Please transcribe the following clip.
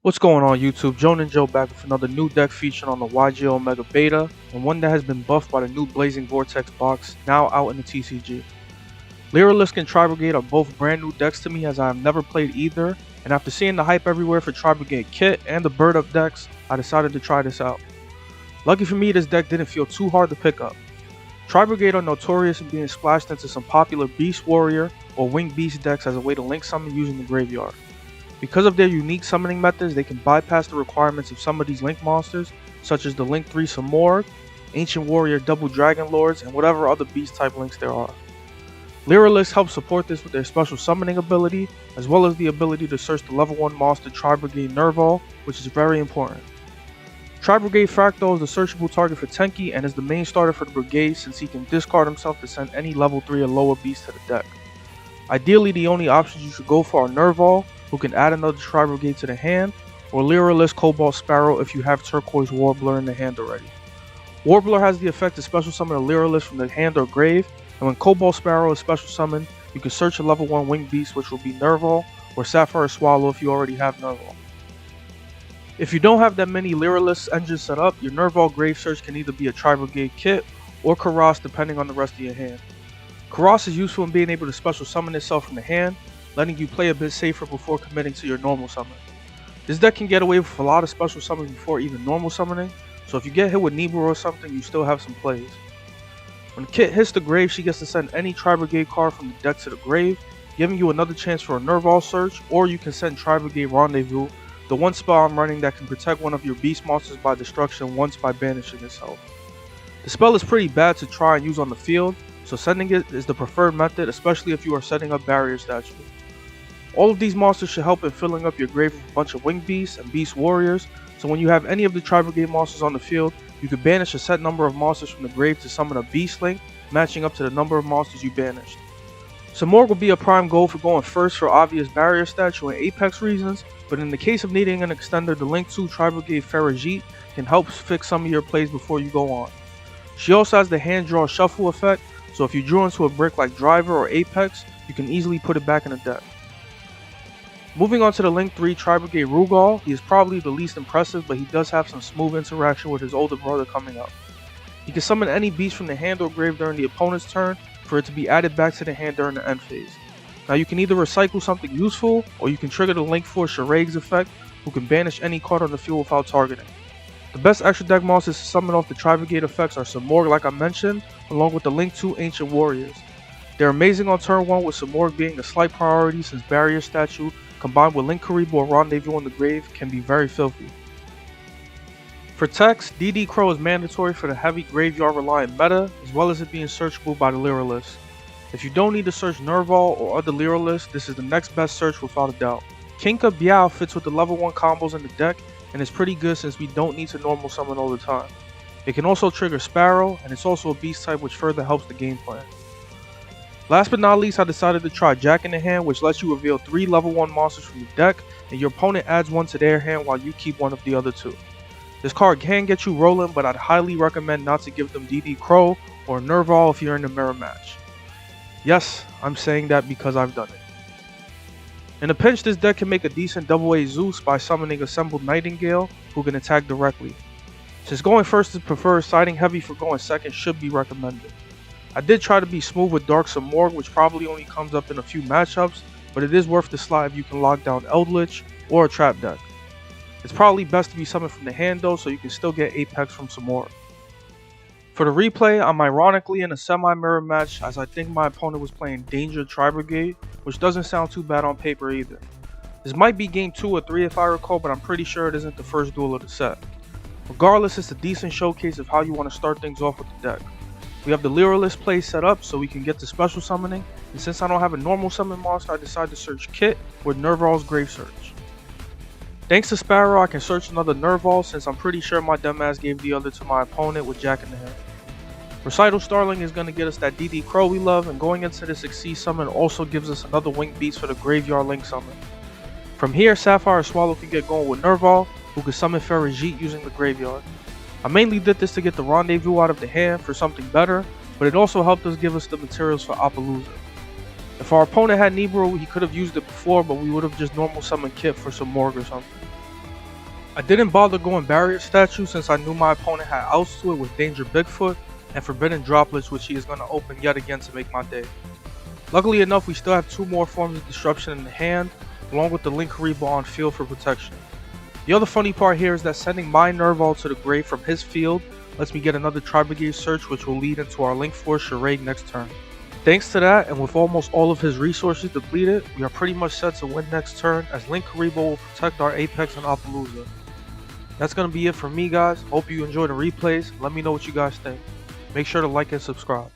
What's going on YouTube? Joan and Joe back with another new deck featured on the YGO Mega Beta, and one that has been buffed by the new Blazing Vortex box, now out in the TCG. Lyrilusc and Tri-Brigade are both brand new decks to me as I have never played either, and after seeing the hype everywhere for Tri-Brigade kit and the bird up decks, I decided to try this out. Lucky for me, this deck didn't feel too hard to pick up. Tri-Brigade are notorious in being splashed into some popular Beast Warrior or Winged Beast decks as a way to link summon using the graveyard. Because of their unique summoning methods, they can bypass the requirements of some of these Link monsters, such as the Link 3 Samorg, Ancient Warrior Double Dragon Lords, and whatever other beast type links there are. Lyrilusc helps support this with their special summoning ability, as well as the ability to search the level 1 monster Tri-Brigade Nerval, which is very important. Tri-Brigade Fractal is the searchable target for Tenki and is the main starter for the brigade since he can discard himself to send any level 3 or lower beast to the deck. Ideally, the only options you should go for are Nerval, who can add another Tri-Brigade to the hand, or Lyrilusc Cobalt Sparrow if you have Turquoise Warbler in the hand already. Warbler has the effect to special summon a Lyrilusc from the hand or grave, and when Cobalt Sparrow is special summoned, you can search a level 1 Winged Beast, which will be Nerval, or Sapphire Swallow if you already have Nerval. If you don't have that many Lyrilusc engines set up, your Nerval Grave Search can either be a Tri-Brigade kit or Karas depending on the rest of your hand. Karas is useful in being able to special summon itself from the hand, letting you play a bit safer before committing to your normal summon. This deck can get away with a lot of special summons before even normal summoning, so if you get hit with Nibiru or something, you still have some plays. When Kit hits the grave, she gets to send any Tri-Brigade card from the deck to the grave, giving you another chance for a Nerval search, or you can send Tri-Brigade Rendezvous, the one spell I'm running that can protect one of your beast monsters by destruction once by banishing itself. The spell is pretty bad to try and use on the field, so sending it is the preferred method, especially if you are setting up barrier statues. All of these monsters should help in filling up your grave with a bunch of Winged Beasts and Beast Warriors, so when you have any of the Tri-Brigade monsters on the field, you can banish a set number of monsters from the grave to summon a Beast Link, matching up to the number of monsters you banished. Samorg will be a prime goal for going first for obvious barrier statue and apex reasons, but in the case of needing an extender, the Link 2 Tri-Brigade Farajit can help fix some of your plays before you go on. She also has the hand draw shuffle effect, so if you drew into a brick like Driver or Apex, you can easily put it back in the deck. Moving on to the Link 3 Tri-Brigade Rugal, he is probably the least impressive, but he does have some smooth interaction with his older brother coming up. He can summon any beast from the hand or grave during the opponent's turn for it to be added back to the hand during the end phase. Now you can either recycle something useful, or you can trigger the Link 4 Sharaig's effect, who can banish any card on the field without targeting. The best extra deck monsters to summon off the Tri-Brigade effects are Samorg like I mentioned, along with the Link 2 Ancient Warriors. They're amazing on turn 1 with Samorg being a slight priority since Barrier Statue combined with Link Karibu or Rendezvous in the grave can be very filthy. For text, DD Crow is mandatory for the heavy graveyard reliant meta, as well as it being searchable by the Lyrilusc. If you don't need to search Nerval or other Lyrilusc, this is the next best search without a doubt. Kinka Biao fits with the level 1 combos in the deck and is pretty good since we don't need to normal summon all the time. It can also trigger Sparrow, and it's also a beast type which further helps the game plan. Last but not least, I decided to try Jack in the Hand, which lets you reveal 3 level 1 monsters from the deck, and your opponent adds one to their hand while you keep one of the other 2. This card can get you rolling, but I'd highly recommend not to give them DD Crow or Nerval if you're in a mirror match. Yes, I'm saying that because I've done it. In a pinch, this deck can make a decent AA Zeus by summoning Assembled Nightingale, who can attack directly. Since going first is preferred, siding heavy for going second should be recommended. I did try to be smooth with Dark Samorg, which probably only comes up in a few matchups, but it is worth the slide if you can lock down Eldritch or a trap deck. It's probably best to be summoned from the hand though, so you can still get Apex from Samorg. For the replay, I'm ironically in a semi-mirror match as I think my opponent was playing Danger Tri-Brigade, which doesn't sound too bad on paper either. This might be game 2 or 3 if I recall, but I'm pretty sure it isn't the first duel of the set. Regardless, it's a decent showcase of how you want to start things off with the deck. We have the Lyrilusc play set up so we can get to special summoning, and since I don't have a normal summon monster, I decided to search Kit with Nerval's Grave Search. Thanks to Sparrow, I can search another Nerval since I'm pretty sure my dumbass gave the other to my opponent with Jack in the Hand. Recital Starling is going to get us that DD Crow we love, and going into the Succeed summon also gives us another Winged Beast for the Graveyard Link summon. From here, Sapphire Swallow can get going with Nerval, who can summon Farajit using the graveyard. I mainly did this to get the Rendezvous out of the hand for something better, but it also helped us give us the materials for Appaloosa. If our opponent had Nibiru, he could have used it before, but we would have just normal summoned Kit for some Morg or something. I didn't bother going barrier statue since I knew my opponent had outs to it with Danger Bigfoot and Forbidden Droplets, which he is going to open yet again to make my day. Luckily enough, we still have 2 more forms of disruption in the hand, along with the Link Karibo on field for protection. The other funny part here is that sending my Nerval to the grave from his field lets me get another Tri-Brigade search, which will lead into our Link Force Charade next turn. Thanks to that, and with almost all of his resources depleted, we are pretty much set to win next turn, as Link Karibo will protect our Apex and Appaloosa. That's going to be it for me, guys. Hope you enjoy the replays. Let me know what you guys think. Make sure to like and subscribe.